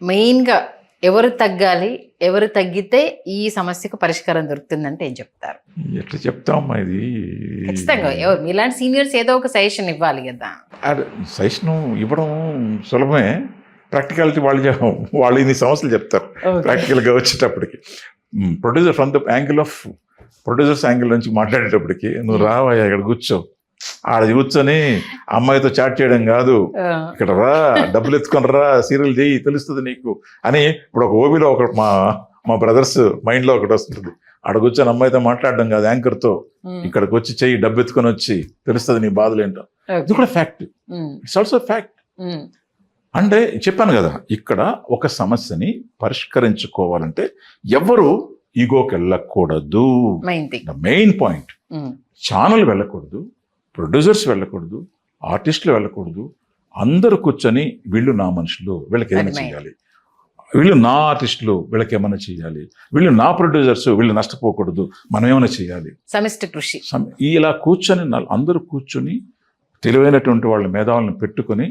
మెయిన్గా ఎవరు తగ్గాలి, ఎవరు తగ్గితే ఈ సమస్యకు పరిష్కారం దొరుకుతుందంటే ఏం చెప్తారు? ఎట్లా చెప్తామమ్మా ఇది? ఖచ్చితంగా ఎవరు మీలాంటి సీనియర్స్ ఏదో ఒక సజెషన్ ఇవ్వాలి కదా. సజెషన్ ఇవ్వడం సులభమే, ప్రాక్టికాలిటీ వాళ్ళు ఇన్ని సమస్యలు చెప్తారు ప్రాక్టికల్గా వచ్చేటప్పటికి. Producer from the angle of producers angle నుంచి మాట్లాడేటప్పటికి నువ్వు రావయ్యా ఇక్కడ కూర్చో, ఆడ కూర్చొని అమ్మాయితో చాట్ చేయడం కాదు, ఇక్కడ రా డబ్బులు ఎత్తుకొని రా సీరియల్ చేయి తెలుస్తుంది నీకు అని. ఇప్పుడు ఒక ఓబీలో ఒక మా బ్రదర్స్ మైండ్లో ఒకటి వస్తుంది, ఆడ కూర్చొని అమ్మాయితో మాట్లాడడం కాదు యాంకర్తో, ఇక్కడికి వచ్చి చెయ్యి డబ్బు ఎత్తుకొని వచ్చి తెలుస్తుంది నీ బాధలు ఏంటో. ఇది కూడా ఫ్యాక్ట్, ఇట్స్ ఆల్సో ఫ్యాక్ట్. అంటే చెప్పాను కదా, ఇక్కడ ఒక సమస్యని పరిష్కరించుకోవాలంటే ఎవరు ఈగోకి వెళ్ళకూడదు. మెయిన్ పాయింట్, ఛానల్ వెళ్ళకూడదు, ప్రొడ్యూసర్స్ వెళ్ళకూడదు, ఆర్టిస్టులు వెళ్ళకూడదు. అందరూ కూర్చొని వీళ్ళు నా మనుషులు, వీళ్ళకి ఏమైనా చేయాలి, వీళ్ళు నా ఆర్టిస్టులు, వీళ్ళకి ఏమైనా చేయాలి, వీళ్ళు నా ప్రొడ్యూసర్స్, వీళ్ళు నష్టపోకూడదు, మనం ఏమైనా చేయాలి, సమిష్టి కృషి. ఇలా కూర్చొని అందరూ కూర్చొని తెలివైనటువంటి వాళ్ళ మేధావులను పెట్టుకొని,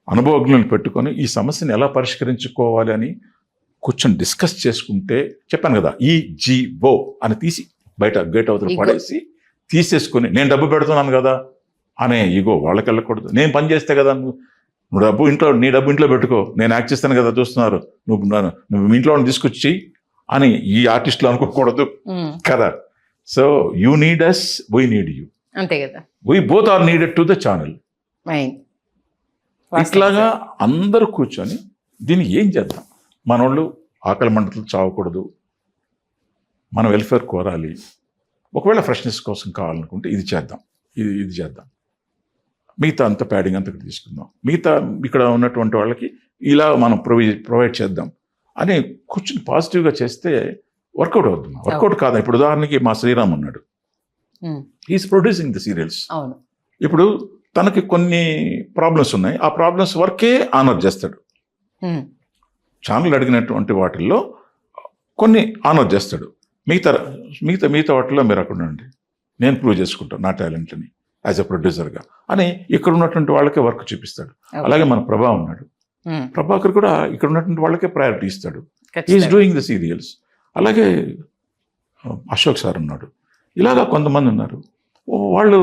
అనుభవజ్ఞులను పెట్టుకొని ఈ సమస్యను ఎలా పరిష్కరించుకోవాలి అని కూర్చొని డిస్కస్ చేసుకుంటే, చెప్పాను కదా ఈ జీవో అని తీసి బయట గేట్ అవతల పడేసి తీసేసుకొని నేను డబ్బు పెడుతున్నాను కదా అనే ఈగో వాళ్ళకి వెళ్ళకూడదు. నేను పని చేస్తే కదా నువ్వు డబ్బు ఇంట్లో, నీ డబ్బు ఇంట్లో పెట్టుకో, నేను యాక్ట్ చేస్తాను కదా చూస్తున్నారు, నువ్వు ఇంట్లో తీసుకొచ్చి అని ఈ ఆర్టిస్టులు అనుకోకూడదు కదా. So you need us, we need you, అంతే కదా. We both are needed to the channel. ఇట్లాగా అందరూ కూర్చొని దీన్ని ఏం చేద్దాం, మనోళ్ళు ఆకలి మంటలు చావకూడదు, మన వెల్ఫేర్ కోరాలి, ఒకవేళ ఫ్రెష్నెస్ కోసం కావాలనుకుంటే ఇది చేద్దాం, ఇది చేద్దాం, మిగతా అంత ప్యాడింగ్ అంతా తీసుకుందాం, మిగతా ఇక్కడ ఉన్నటువంటి వాళ్ళకి ఇలా మనం ప్రొవైడ్ చేద్దాం అని కూర్చుని పాజిటివ్గా చేస్తే వర్కౌట్ అవుతుంది. వర్కౌట్ కాదా? ఇప్పుడు ఉదాహరణకి మా శ్రీరామ్ ఉన్నాడు, ఈజ్ ప్రొడ్యూసింగ్ ది సీరియల్స్. ఇప్పుడు తనకి కొన్ని ప్రాబ్లమ్స్ ఉన్నాయి, ఆ ప్రాబ్లమ్స్ వర్కే ఆనర్ చేస్తాడు. ఛానల్ అడిగినటువంటి వాటిల్లో కొన్ని ఆనర్ చేస్తాడు, మిగతా వాటిలో మీరు అక్కడ ఉండండి, నేను ప్రూవ్ చేసుకుంటాను నా టాలెంట్ని యాజ్ ఎ ప్రొడ్యూసర్గా అని ఇక్కడ ఉన్నటువంటి వాళ్ళకే వర్క్ చూపిస్తాడు. అలాగే మన ప్రభా ఉన్నాడు, ప్రభాకర్ కూడా ఇక్కడ ఉన్నటువంటి వాళ్ళకే ప్రయారిటీ ఇస్తాడు, ఈజ్ డూయింగ్ ద సీరియల్స్. అలాగే అశోక్ సార్ ఉన్నాడు, ఇలాగా కొంతమంది ఉన్నారు, వాళ్ళు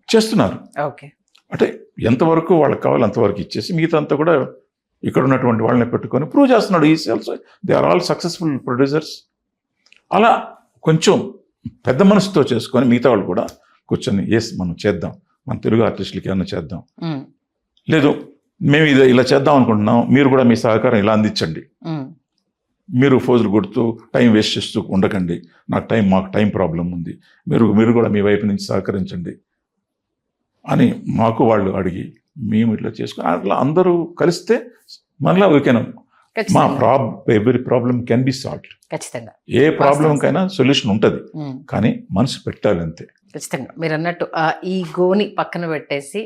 చేస్తున్నారు. అంటే ఎంతవరకు వాళ్ళకి కావాలి అంతవరకు ఇచ్చేసి మిగతా అంతా కూడా ఇక్కడ ఉన్నటువంటి వాళ్ళని పెట్టుకొని ప్రూవ్ చేస్తున్నాడు. Is also they are all successful producers. అలా కొంచెం పెద్ద మనసుతో చేసుకొని మిగతా వాళ్ళు కూడా కూర్చొని మనం చేద్దాం, మన తెలుగు ఆర్టిస్టులకి ఏమన్నా చేద్దాం, లేదు మేము ఇలా చేద్దాం అనుకుంటున్నాం, మీరు కూడా మీ సహకారం ఇలా అందించండి, మీరు ఫోజులు కొడుతూ టైం వేస్ట్ చేస్తూ ఉండకండి, మాకు టైం ప్రాబ్లం ఉంది, మీరు కూడా మీ వైపు నుంచి సహకరించండి అని మాకు వాళ్ళు అడిగి మేము ఇట్లా చేసుకుని అట్లా అందరూ కలిస్తే మళ్ళీ వీకెన్ మా every problem can be solved. ఖచ్చితంగా ఏ ప్రాబ్లంకైనా సొల్యూషన్ ఉంటుంది, కానీ మనసు పెట్టాలి అంతే. ఖచ్చితంగా మీరు అన్నట్టు ఈ గోని పక్కన పెట్టేసి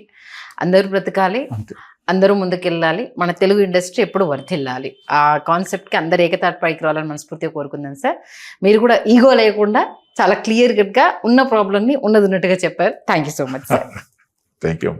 అందరూ బ్రతకాలి, అందరూ ముందుకెళ్ళాలి, మన తెలుగు ఇండస్ట్రీ ఎప్పుడు వర్ధిల్లాలి, ఆ కాన్సెప్ట్కి అందరు ఏకతాటిపైకి రావాలని మనస్ఫూర్తిగా కోరుకుందాం సార్. మీరు కూడా ఈగో లేకుండా చాలా క్లియర్గా ఉన్న ప్రాబ్లమ్ని ఉన్నది ఉన్నట్టుగా చెప్పారు. Thank you so much sir. Thank you.